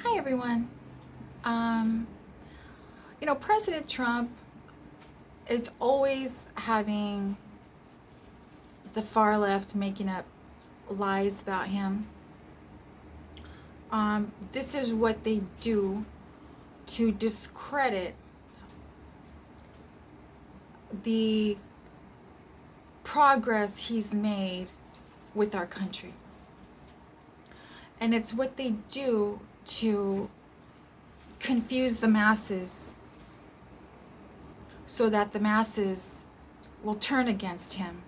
Hi, everyone. Um, President Trump is always having the far left making up lies about him. This is what they do to discredit the progress he's made with our country. And it's what they do to confuse the masses so that the masses will turn against him.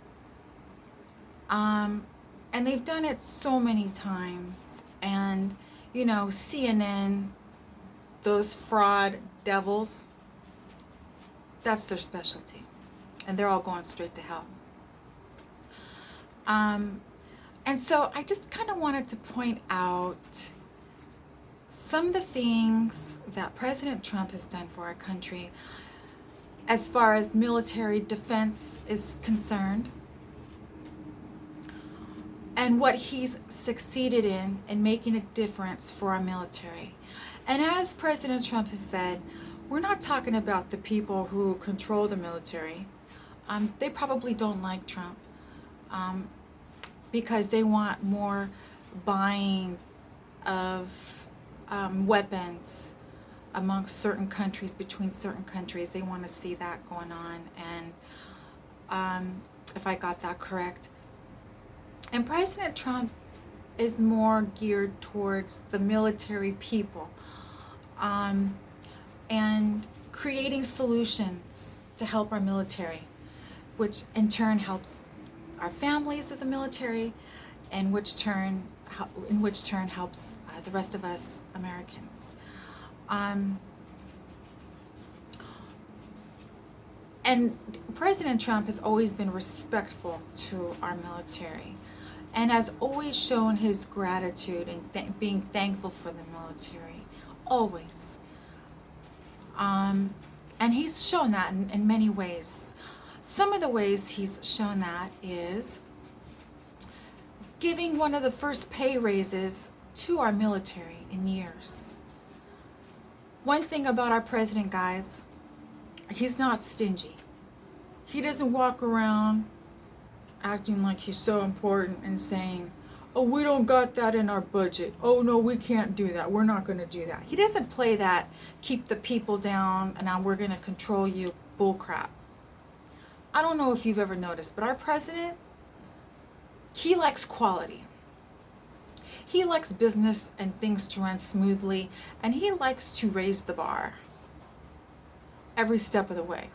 And they've done it so many times. And, CNN, those fraud devils, that's their specialty. And they're all going straight to hell. And so I just kind of wanted to point out some of the things that President Trump has done for our country as far as military defense is concerned, and what he's succeeded in making a difference for our military. And as President Trump has said, we're not talking about the people who control the military. They probably don't like Trump because they want more buying of weapons amongst certain countries, between certain countries. They want to see that going on. And if I got that correct. And President Trump is more geared towards the military people and creating solutions to help our military, which in turn helps our families of the military, and in which turn helps the rest of us Americans. And President Trump has always been respectful to our military, and has always shown his gratitude and being thankful for the military, always. And he's shown that in many ways. Some of the ways he's shown that is giving one of the first pay raises to our military in years. One thing about our president, guys, he's not stingy. He doesn't walk around acting like he's so important and saying, oh, we don't got that in our budget. Oh, no, we can't do that. We're not going to do that. He doesn't play that keep the people down and now we're going to control you bullcrap. I don't know if you've ever noticed, but our president, he likes quality. He likes business and things to run smoothly, and he likes to raise the bar every step of the way.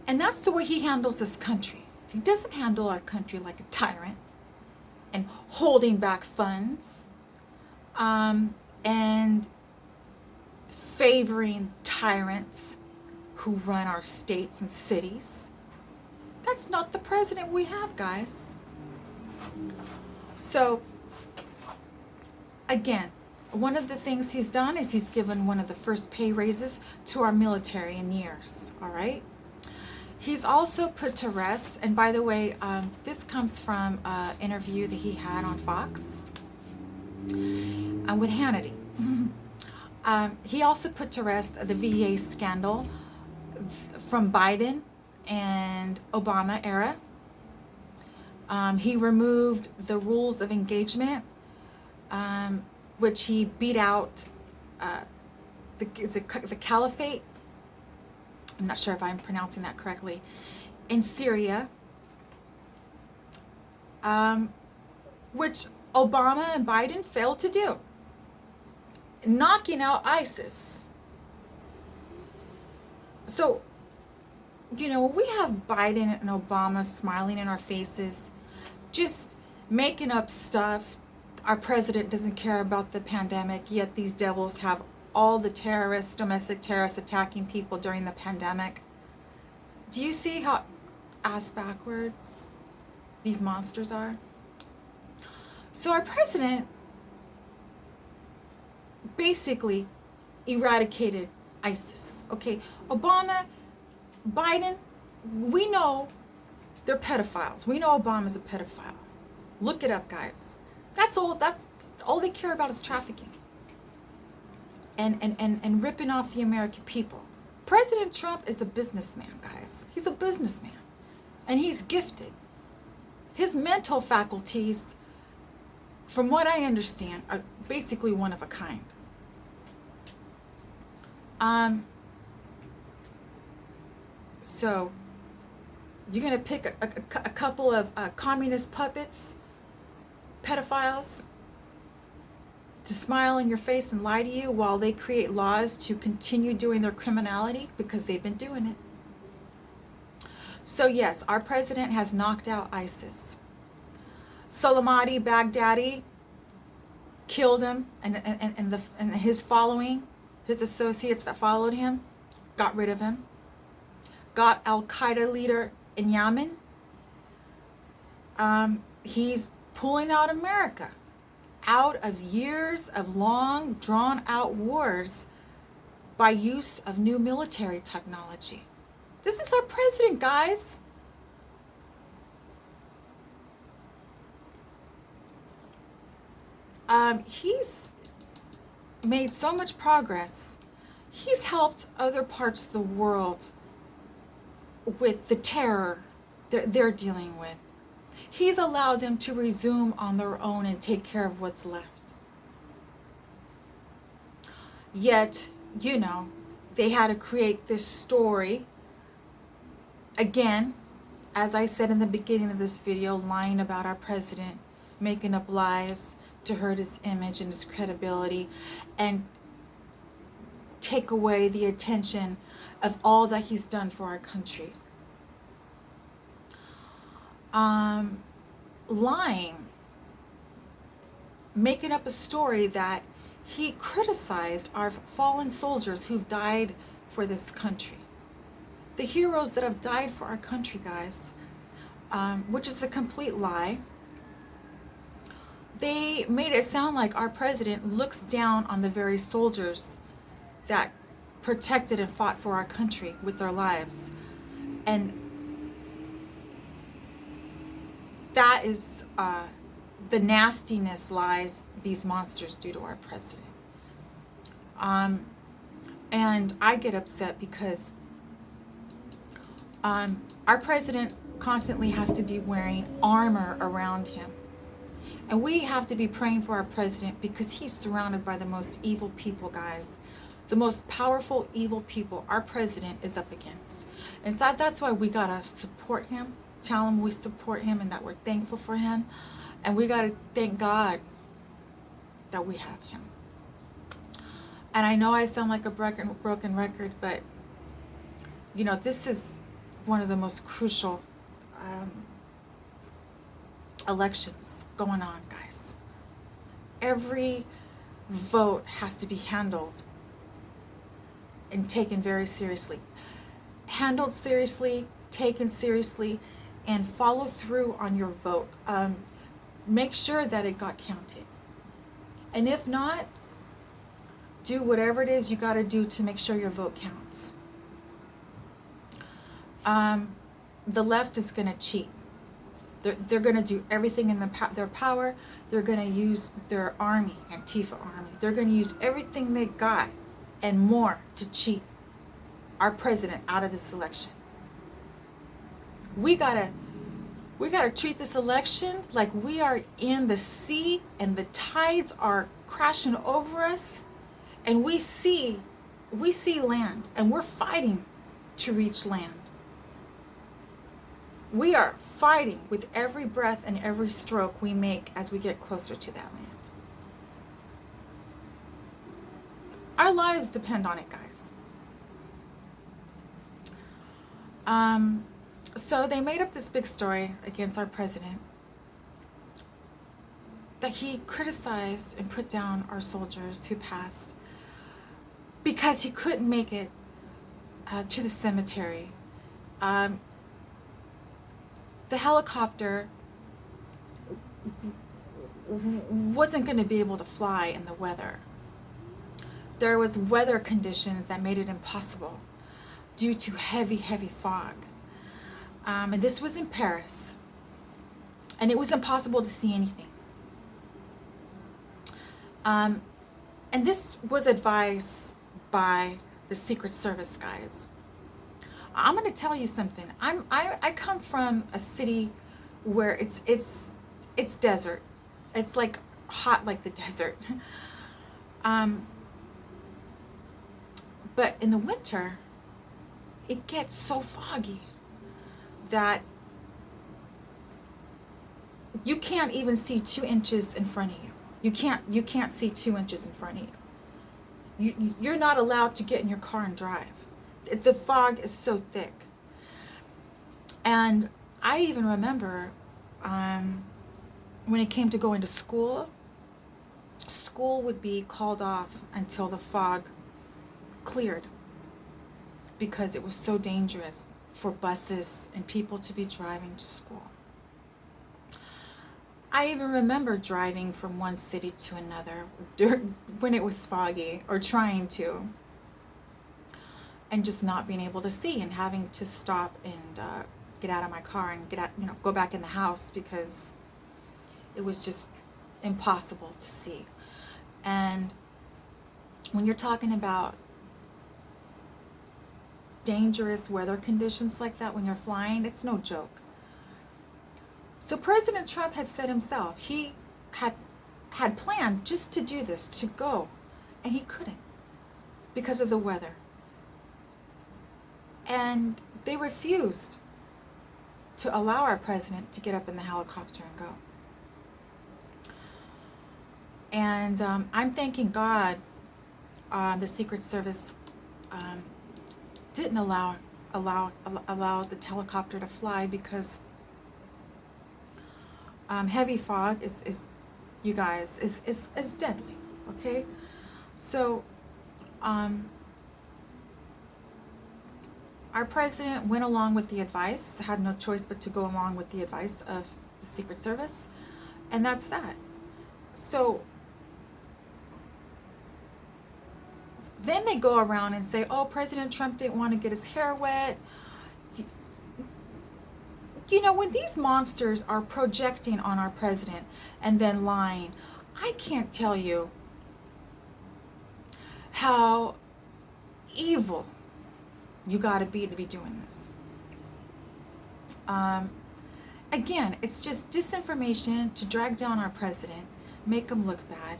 And that's the way he handles this country. He doesn't handle our country like a tyrant and holding back funds and favoring tyrants who run our states and cities. That's not the president we have, guys. So, again, one of the things he's done is he's given one of the first pay raises to our military in years, all right? He's also put to rest, and by the way, this comes from an interview that he had on Fox with Hannity. He also put to rest the VA scandal from Biden and Obama era. He removed the rules of engagement, which he beat out the caliphate. I'm not sure if I'm pronouncing that correctly, in Syria, which Obama and Biden failed to do, knocking out ISIS. So, we have Biden and Obama smiling in our faces, just making up stuff. Our president doesn't care about the pandemic, yet these devils have all the terrorists, domestic terrorists, attacking people during the pandemic. Do you see how ass backwards these monsters are? So our president basically eradicated ISIS. Okay, Obama, Biden, we know they're pedophiles. We know Obama's a pedophile. Look it up, guys. That's all they care about is trafficking. and ripping off the American people. President Trump is a businessman, guys. He's a businessman. And he's gifted. His mental faculties, from what I understand, are basically one of a kind. So you're going to pick a couple of communist puppets, pedophiles, to smile in your face and lie to you while they create laws to continue doing their criminality, because they've been doing it. So yes, our president has knocked out ISIS. Soleimani, Baghdadi, killed him, and his following, his associates that followed him, got rid of him. Got Al-Qaeda leader in Yemen. He's pulling out America out of years of long, drawn-out wars by use of new military technology. This is our president, guys. He's made so much progress. He's helped other parts of the world with the terror they're dealing with. He's allowed them to resume on their own and take care of what's left. Yet, you know, they had to create this story. Again, as I said in the beginning of this video, lying about our president, making up lies to hurt his image and his credibility, and take away the attention of all that he's done for our country. Lying, making up a story that he criticized our fallen soldiers who've died for this country. The heroes that have died for our country, guys, which is a complete lie. They made it sound like our president looks down on the very soldiers that protected and fought for our country with their lives. And that is the nastiness lies these monsters do to our president. And I get upset because our president constantly has to be wearing armor around him. And we have to be praying for our president because he's surrounded by the most evil people, guys. The most powerful evil people our president is up against. And so that's why we gotta support him, tell him we support him and that we're thankful for him. And we gotta thank God that we have him. And I know I sound like a broken record, but you know, this is one of the most crucial elections going on, guys. Every vote has to be handled and taken very seriously. Handled seriously, taken seriously, and follow through on your vote. Make sure that it got counted. And if not, do whatever it is you got to do to make sure your vote counts. The left is going to cheat. They're going to do everything in their power. They're going to use their army, Antifa army. They're going to use everything they got and more to cheat our president out of this election. We gotta treat this election like we are in the sea and the tides are crashing over us, and we see land, and we're fighting to reach land. We are fighting with every breath and every stroke we make as we get closer to that land. Our lives depend on it, guys. So they made up this big story against our president that he criticized and put down our soldiers who passed because he couldn't make it to the cemetery. The helicopter wasn't going to be able to fly in the weather. There was weather conditions that made it impossible due to heavy, heavy fog. And this was in Paris. And it was impossible to see anything. And this was advised by the Secret Service guys. I'm going to tell you something. I come from a city where it's desert. It's like hot like the desert. Um, but in the winter, it gets so foggy that you can't even see 2 inches in front of you. You can't see 2 inches in front of you. You're not allowed to get in your car and drive. The fog is so thick. And I even remember when it came to going to school, school would be called off until the fog cleared because it was so dangerous for buses and people to be driving to school. I even remember driving from one city to another when it was foggy, or trying to, and just not being able to see and having to stop and get out of my car and go back in the house because it was just impossible to see. And when you're talking about dangerous weather conditions like that when you're flying, it's no joke. So President Trump has said himself, he had planned just to do this, to go, and he couldn't because of the weather. And they refused to allow our president to get up in the helicopter and go. And I'm thanking God the Secret Service didn't allow the helicopter to fly, because heavy fog is you guys is deadly. Okay, so our president went along with the advice, had no choice but to go along with the advice of the Secret Service, and that's that. So then they go around and say, oh, President Trump didn't want to get his hair wet. You know, when these monsters are projecting on our president and then lying, I can't tell you how evil you got to be doing this. Again, it's just disinformation to drag down our president, make him look bad.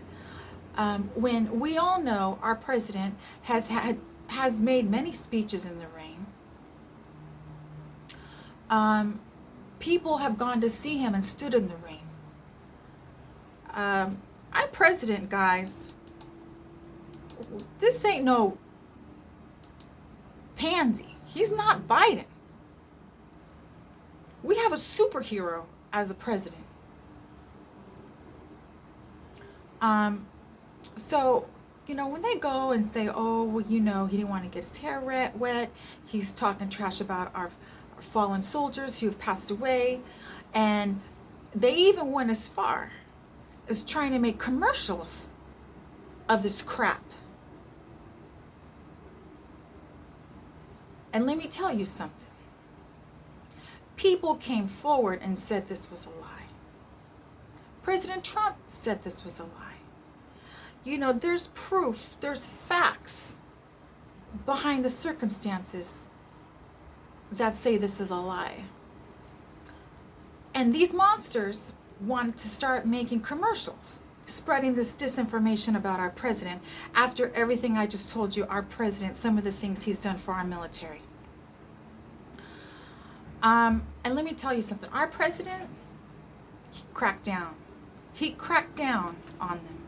When we all know our president has made many speeches in the rain. People have gone to see him and stood in the rain. Our president, guys, this ain't no pansy. He's not Biden. We have a superhero as a president. So, you know, when they go and say, oh, well, you know, he didn't want to get his hair wet, he's talking trash about our fallen soldiers who have passed away, and they even went as far as trying to make commercials of this crap. And let me tell you something. People came forward and said this was a lie. President Trump said this was a lie. You know, there's proof, there's facts behind the circumstances that say this is a lie. And these monsters wanted to start making commercials, spreading this disinformation about our president after everything I just told you, our president, some of the things he's done for our military. And let me tell you something. Our president, he cracked down. He cracked down on them.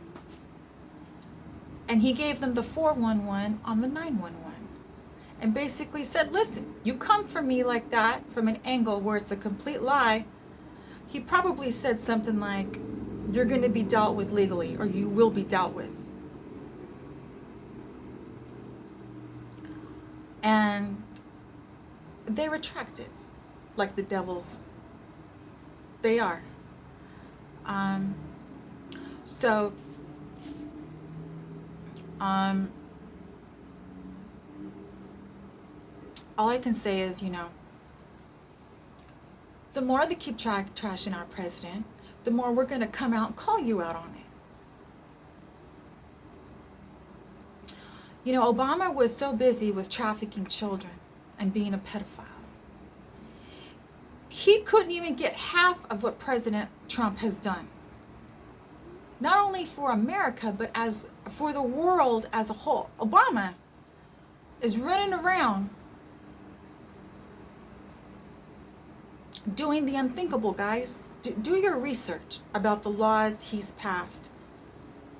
And he gave them the 411 on the 911. And basically said, listen, you come for me like that from an angle where it's a complete lie. He probably said something like, you're going to be dealt with legally, or you will be dealt with. And they retracted like the devils they are. So all I can say is, you know, the more they keep trashing our president, the more we're going to come out and call you out on Obama was so busy with trafficking children and being a pedophile. He couldn't even get half of what President Trump has done. Not only for America, but as for the world as a whole. Obama is running around doing the unthinkable, guys. Do your research about the laws he's passed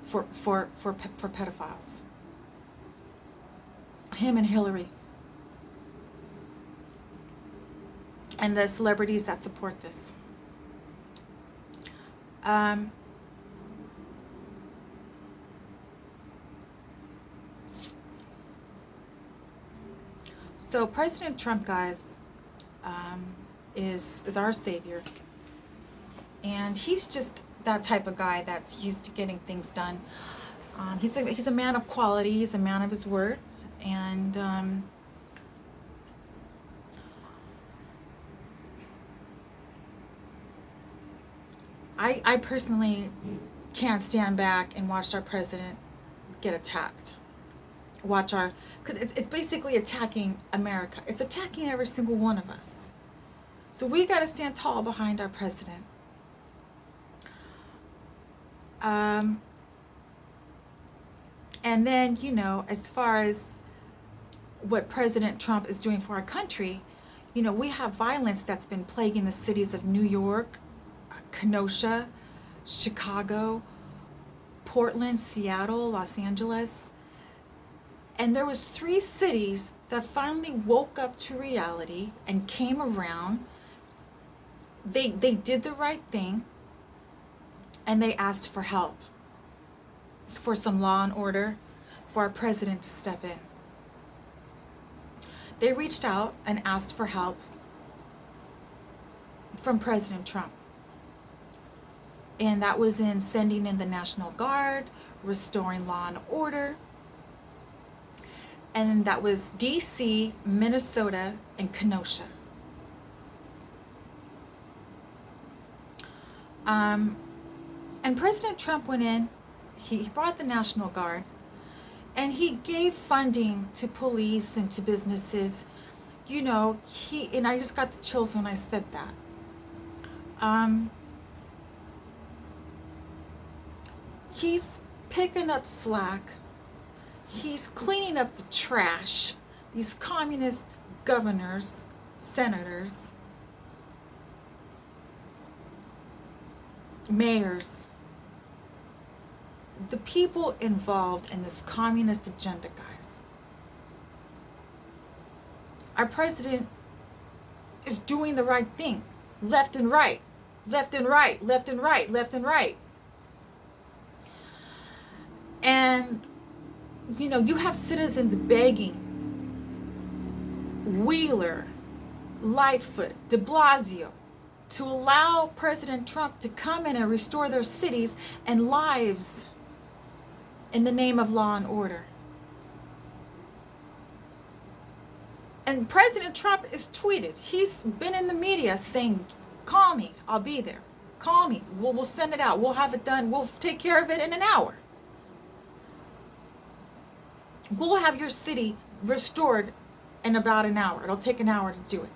for pedophiles. Him and Hillary. And the celebrities that support this. So President Trump, guys, is our savior. And he's just that type of guy that's used to getting things done. He's a man of quality. He's a man of his word. And I personally can't stand back and watch our president get attacked. Because it's basically attacking America. It's attacking every single one of us. So we got to stand tall behind our president. And then, as far as what President Trump is doing for our country, we have violence that's been plaguing the cities of New York, Kenosha, Chicago, Portland, Seattle, Los Angeles. And there was 3 cities that finally woke up to reality and came around. They did the right thing, and they asked for help, for some law and order, for our president to step in. They reached out and asked for help from President Trump. And that was in sending in the National Guard, restoring law and order. And that was DC, Minnesota, and Kenosha. And President Trump went in, he brought the National Guard, and he gave funding to police and to businesses. And I just got the chills when I said that. He's picking up slack. He's cleaning up the trash. These communist governors, senators, mayors, the people involved in this communist agenda, guys. Our president is doing the right thing, left and right, left and right, left and right, left and right. And you have citizens begging Wheeler, Lightfoot, de Blasio to allow President Trump to come in and restore their cities and lives in the name of law and order. And President Trump is tweeted. He's been in the media saying, call me, I'll be there. Call me, we'll send it out. We'll have it done. We'll take care of it in an hour. We'll have your city restored in about an hour. It'll take an hour to do it.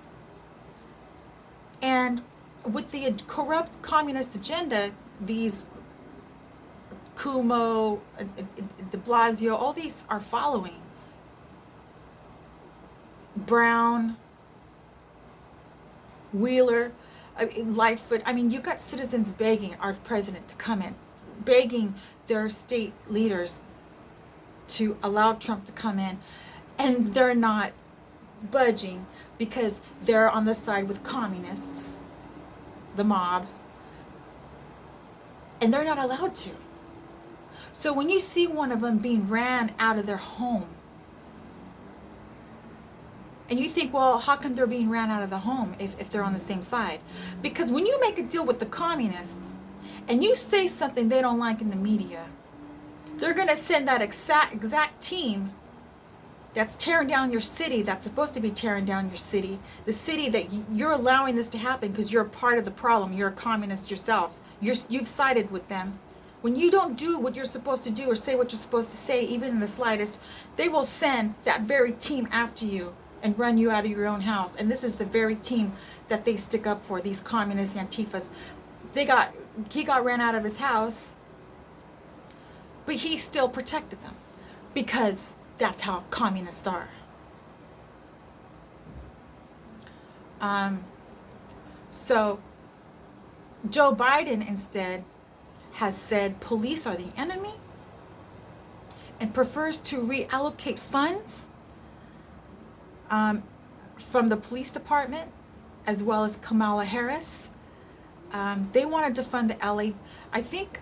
And with the corrupt communist agenda, these Cuomo, de Blasio, all these are following. Brown, Wheeler, Lightfoot. You got citizens begging our president to come in, begging their state leaders to allow Trump to come in, and they're not budging because they're on the side with communists, the mob, and they're not allowed to. So when you see one of them being ran out of their home, and you think, well, how come they're being ran out of the home if they're on the same side? Because when you make a deal with the communists and you say something they don't like in the media, they're going to send that exact team that's tearing down your city, that's supposed to be tearing down your city, the city that you're allowing this to happen because you're a part of the problem. You're a communist yourself. You've sided with them. When you don't do what you're supposed to do or say what you're supposed to say, even in the slightest, they will send that very team after you and run you out of your own house. And this is the very team that they stick up for, these communist Antifas. He got ran out of his house, but he still protected them because that's how communists are. So Joe Biden instead has said police are the enemy and prefers to reallocate funds from the police department, as well as Kamala Harris. They want to defund the LA. I think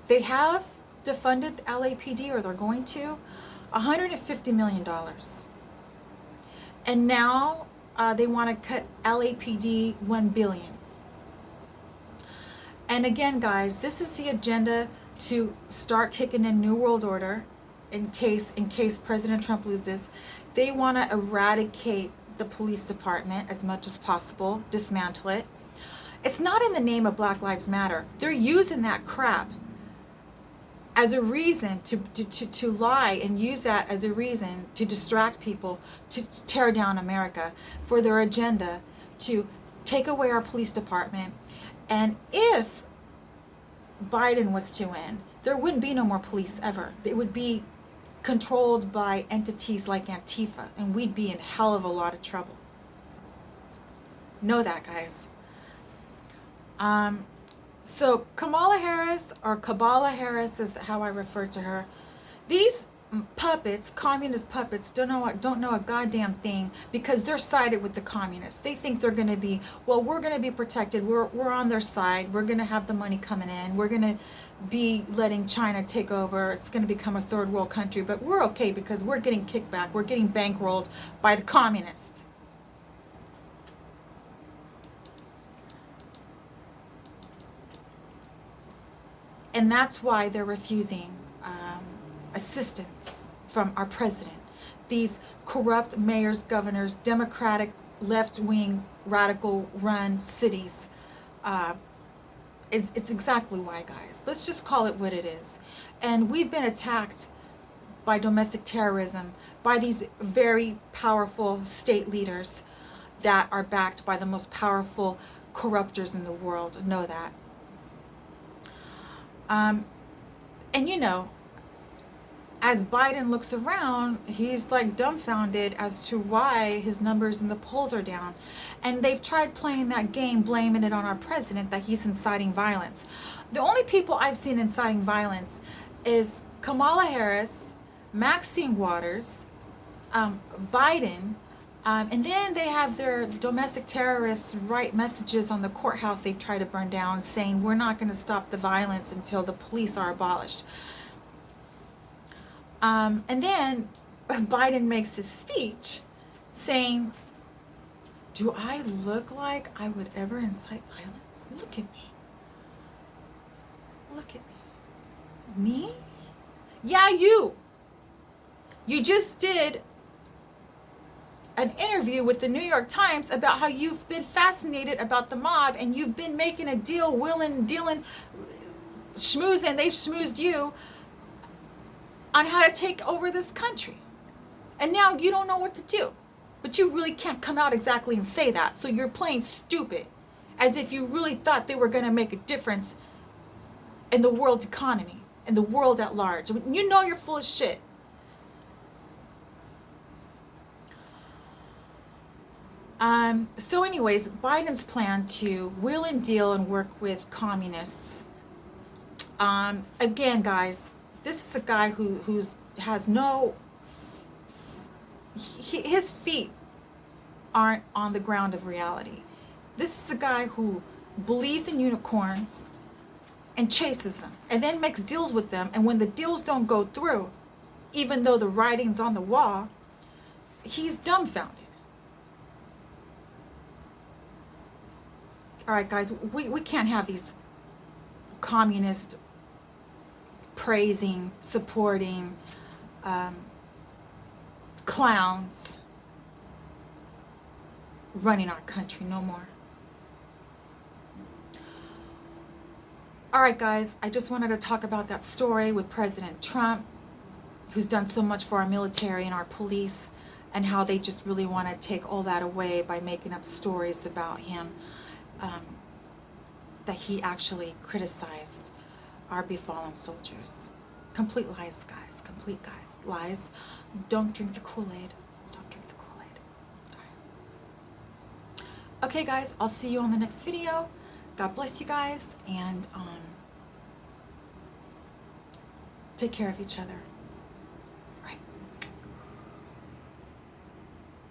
they have defunded the LAPD, or they're going to, $150 million. And now they want to cut LAPD $1 billion. And again, guys, this is the agenda to start kicking in New World Order in case President Trump loses. They want to eradicate the police department as much as possible, dismantle it. It's not in the name of Black Lives Matter. They're using that crap as a reason to lie, and use that as a reason to distract people, to tear down America, for their agenda to take away our police department. And if Biden was to win, there wouldn't be no more police ever. It would be controlled by entities like Antifa, and we'd be in hell of a lot of trouble. Know that, guys. So Kamala Harris, or Kabbalah Harris is how I refer to her, these puppets, communist puppets, don't know a goddamn thing, because they're sided with the communists. They think they're going to be, well, we're going to be protected. We're on their side. We're going to have the money coming in. We're going to be letting China take over. It's going to become a third world country, but we're okay because we're getting kickback. We're getting bankrolled by the communists. And that's why they're refusing assistance from our president. These corrupt mayors, governors, Democratic, left-wing, radical-run cities. It's exactly why, guys. Let's just call it what it is. And we've been attacked by domestic terrorism, by these very powerful state leaders that are backed by the most powerful corruptors in the world. Know that. And you know, as Biden looks around, he's like dumbfounded as to why his numbers in the polls are down. And they've tried playing that game, blaming it on our president, that he's inciting violence. The only people I've seen inciting violence is Kamala Harris, Maxine Waters, Biden, and then they have their domestic terrorists write messages on the courthouse they've tried to burn down, saying we're not going to stop the violence until the police are abolished. And then Biden makes his speech saying, do I look like I would ever incite violence? Look at me. Look at me. Me? Yeah, you. You just did an interview with the New York Times about how you've been fascinated about the mob, and you've been making a deal, dealing, schmoozing, they've schmoozed you on how to take over this country. And now you don't know what to do. But you really can't come out exactly and say that. So you're playing stupid, as if you really thought they were going to make a difference in the world's economy, in the world at large. You know you're full of shit. So anyways, Biden's plan to wheel and deal and work with communists. Again, guys, this is a guy who has no, his feet aren't on the ground of reality. This is the guy who believes in unicorns and chases them, and then makes deals with them. And when the deals don't go through, even though the writing's on the wall, he's dumbfounded. All right, guys, we can't have these communist praising, supporting clowns running our country no more. All right, guys, I just wanted to talk about that story with President Trump, who's done so much for our military and our police, and how they just really want to take all that away by making up stories about him, that he actually criticized our befallen soldiers. Complete lies, guys. Complete guys. Lies. Don't drink the Kool-Aid. Don't drink the Kool-Aid. All right. Okay, guys, I'll see you on the next video. God bless you guys, and take care of each other.